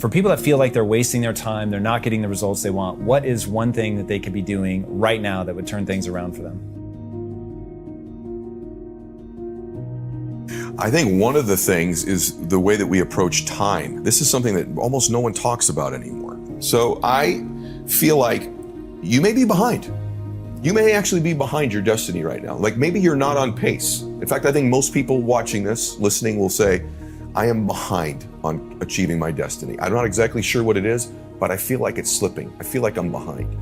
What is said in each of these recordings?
For people that feel like they're wasting their time, they're not getting the results they want, what is one thing that they could be doing right now that would turn things around for them? I think one of the things is the way that we approach time. This is something that almost no one talks about anymore. So I feel like you may be behind. You may actually be behind your destiny right now. Like maybe you're not on pace. In fact, I think most people watching this, listening, will say, I am behind on achieving my destiny. I'm not exactly sure what it is, but I feel like it's slipping. I feel like I'm behind.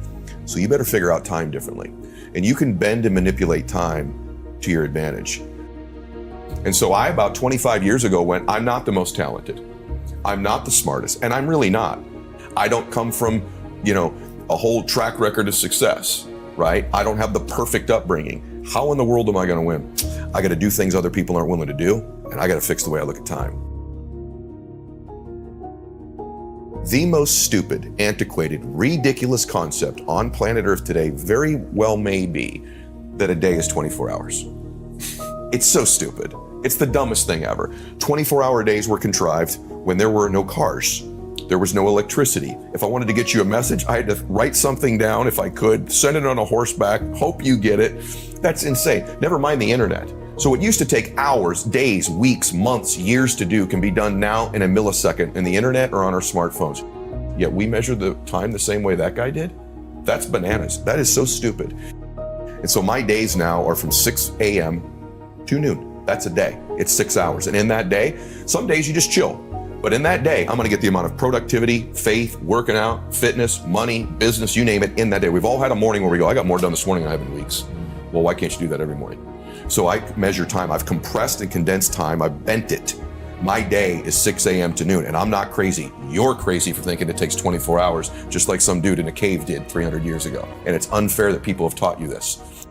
So you better figure out time differently. And you can bend and manipulate time to your advantage. And so I, about 25 years ago, went, I'm not the most talented. I'm not the smartest, and I'm really not. I don't come from, a whole track record of success, right? I don't have the perfect upbringing. How in the world am I gonna win? I gotta do things other people aren't willing to do, and I gotta fix the way I look at time. The most stupid, antiquated, ridiculous concept on planet Earth today very well may be that a day is 24 hours. It's so stupid. It's the dumbest thing ever. 24-hour days were contrived when there were no cars. There was no electricity. If I wanted to get you a message, I had to write something down if I could, send it on a horseback, hope you get it. That's insane. Never mind the internet. So what used to take hours, days, weeks, months, years to do can be done now in a millisecond in the internet or on our smartphones. Yet we measure the time the same way that guy did? That's bananas. That is so stupid. And so my days now are from 6 a.m. to noon. That's a day. It's 6 hours. And in that day, some days you just chill. But in that day, I'm gonna get the amount of productivity, faith, working out, fitness, money, business, you name it, in that day. We've all had a morning where we go, I got more done this morning than I have in weeks. Well, why can't you do that every morning? So I measure time. I've compressed and condensed time. I've bent it. My day is 6 a.m. to noon, and I'm not crazy. You're crazy for thinking it takes 24 hours, just like some dude in a cave did 300 years ago. And it's unfair that people have taught you this.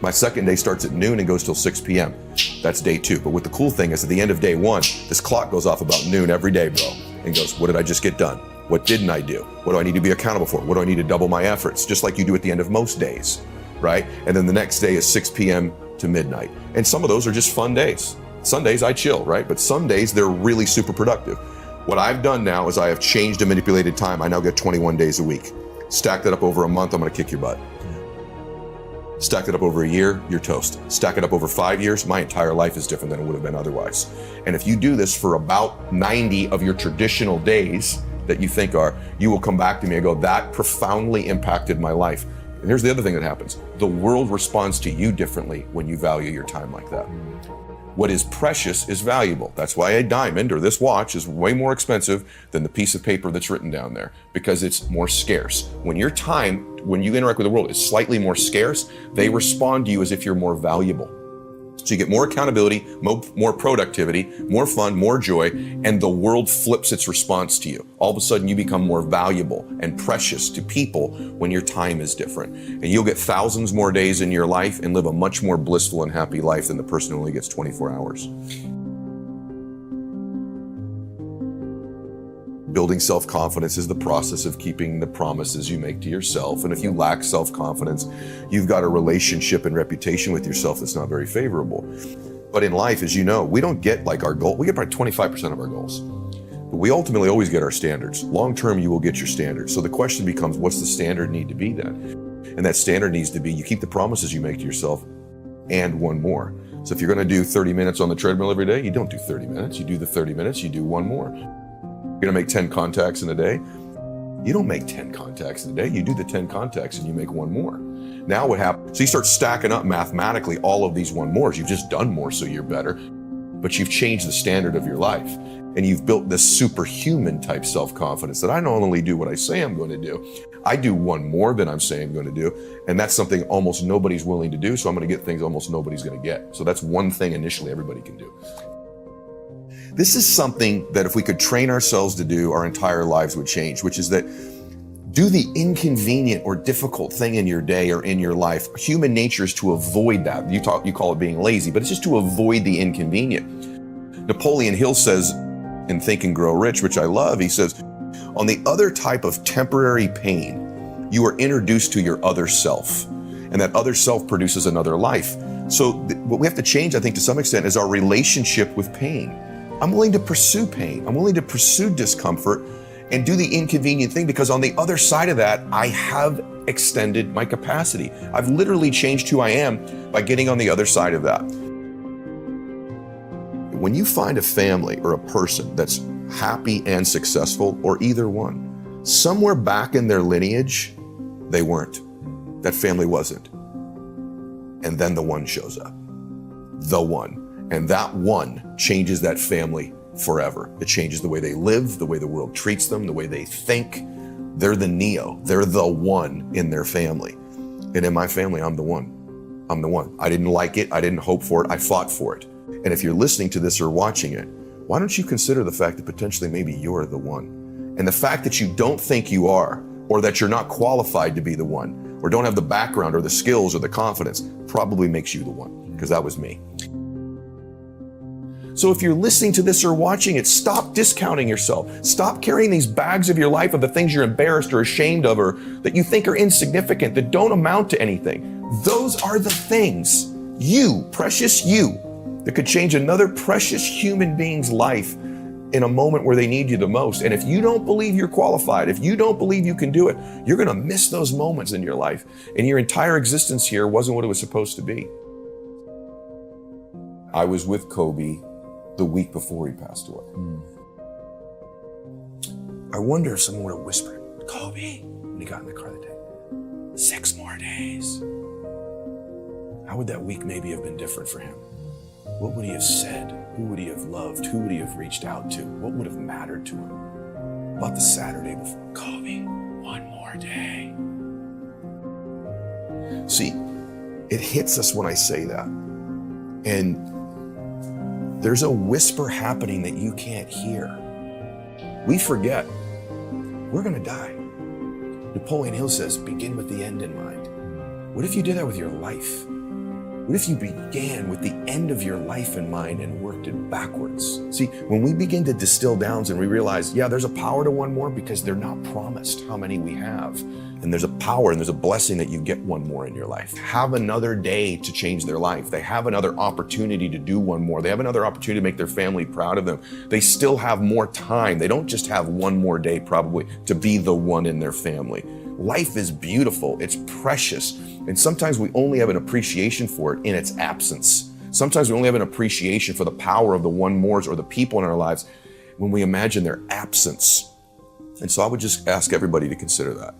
My second day starts at noon and goes till 6 p.m. That's day 2. But what the cool thing is, at the end of day 1, this clock goes off about noon every day, bro, and goes, what did I just get done? What didn't I do? What do I need to be accountable for? What do I need to double my efforts? Just like you do at the end of most days, right? And then the next day is 6 p.m. to midnight. And some of those are just fun days. Sundays I chill, right? But some days they're really super productive. What I've done now is I have changed and manipulated time. I now get 21 days a week. Stack that up over a month, I'm gonna kick your butt. Stack it up over a year, you're toast. Stack it up over 5 years, my entire life is different than it would have been otherwise. And if you do this for about 90 of your traditional days that you think are, you will come back to me and go, that profoundly impacted my life. And here's the other thing that happens. The world responds to you differently when you value your time like that. What is precious is valuable. That's why a diamond or this watch is way more expensive than the piece of paper that's written down there, because it's more scarce. When your time, when you interact with the world, is slightly more scarce, they respond to you as if you're more valuable. So you get more accountability, more productivity, more fun, more joy, and the world flips its response to you. All of a sudden you become more valuable and precious to people when your time is different. And you'll get thousands more days in your life and live a much more blissful and happy life than the person who only gets 24 hours. Building self-confidence is the process of keeping the promises you make to yourself. And if you lack self-confidence, you've got a relationship and reputation with yourself that's not very favorable. But in life, as you know, we don't get like our goal. We get probably 25% of our goals. But we ultimately always get our standards. Long-term, you will get your standards. So the question becomes, what's the standard need to be then? And that standard needs to be, you keep the promises you make to yourself and one more. So if you're gonna do 30 minutes on the treadmill every day, you don't do 30 minutes. You do the 30 minutes, you do one more. You're gonna make 10 contacts in a day. You don't make 10 contacts in a day. You do the 10 contacts and you make one more. Now what happens? So you start stacking up mathematically all of these one mores. You've just done more, so you're better, but you've changed the standard of your life. And you've built this superhuman type self-confidence that I not only do what I say I'm going to do, I do one more than I'm saying I'm going to do. And that's something almost nobody's willing to do. So I'm going to get things almost nobody's going to get. So that's one thing initially everybody can do. This is something that if we could train ourselves to do, our entire lives would change, which is that do the inconvenient or difficult thing in your day or in your life. Human nature is to avoid that. You call it being lazy, but it's just to avoid the inconvenient. Napoleon Hill says in Think and Grow Rich, which I love, he says, on the other type of temporary pain, you are introduced to your other self, and that other self produces another life. So what we have to change, I think, to some extent, is our relationship with pain. I'm willing to pursue pain. I'm willing to pursue discomfort and do the inconvenient thing, because on the other side of that, I have extended my capacity. I've literally changed who I am by getting on the other side of that. When you find a family or a person that's happy and successful, or either one, somewhere back in their lineage, they weren't. That family wasn't. And then the one shows up. The one. And that one changes that family forever. It changes the way they live, the way the world treats them, the way they think. They're the Neo. They're the one in their family. And in my family, I'm the one. I'm the one. I didn't like it. I didn't hope for it. I fought for it. And if you're listening to this or watching it, why don't you consider the fact that potentially maybe you're the one? And the fact that you don't think you are, or that you're not qualified to be the one, or don't have the background or the skills or the confidence, probably makes you the one, because that was me. So if you're listening to this or watching it, stop discounting yourself. Stop carrying these bags of your life of the things you're embarrassed or ashamed of, or that you think are insignificant, that don't amount to anything. Those are the things, you, precious you, that could change another precious human being's life in a moment where they need you the most. And if you don't believe you're qualified, if you don't believe you can do it, you're gonna miss those moments in your life. And your entire existence here wasn't what it was supposed to be. I was with Kobe the week before he passed away. I wonder if someone would have whispered, Kobe, when he got in the car that day, 6 more days. How would that week maybe have been different for him? What would he have said? Who would he have loved? Who would he have reached out to? What would have mattered to him? About the Saturday before, Kobe, 1 more day. See, it hits us when I say that. And there's a whisper happening that you can't hear. We forget, we're gonna die. Napoleon Hill says, begin with the end in mind. What if you did that with your life? What if you began with the end of your life in mind and worked it backwards? See, when we begin to distill down and we realize, yeah, there's a power to 1 more, because they're not promised how many we have. And there's a power and there's a blessing that you get 1 more in your life. Have another day to change their life. They have another opportunity to do 1 more. They have another opportunity to make their family proud of them. They still have more time. They don't just have 1 more day probably to be the one in their family. Life is beautiful, it's precious, and sometimes we only have an appreciation for it in its absence. Sometimes we only have an appreciation for the power of the 1 mores or the people in our lives when we imagine their absence. And so I would just ask everybody to consider that.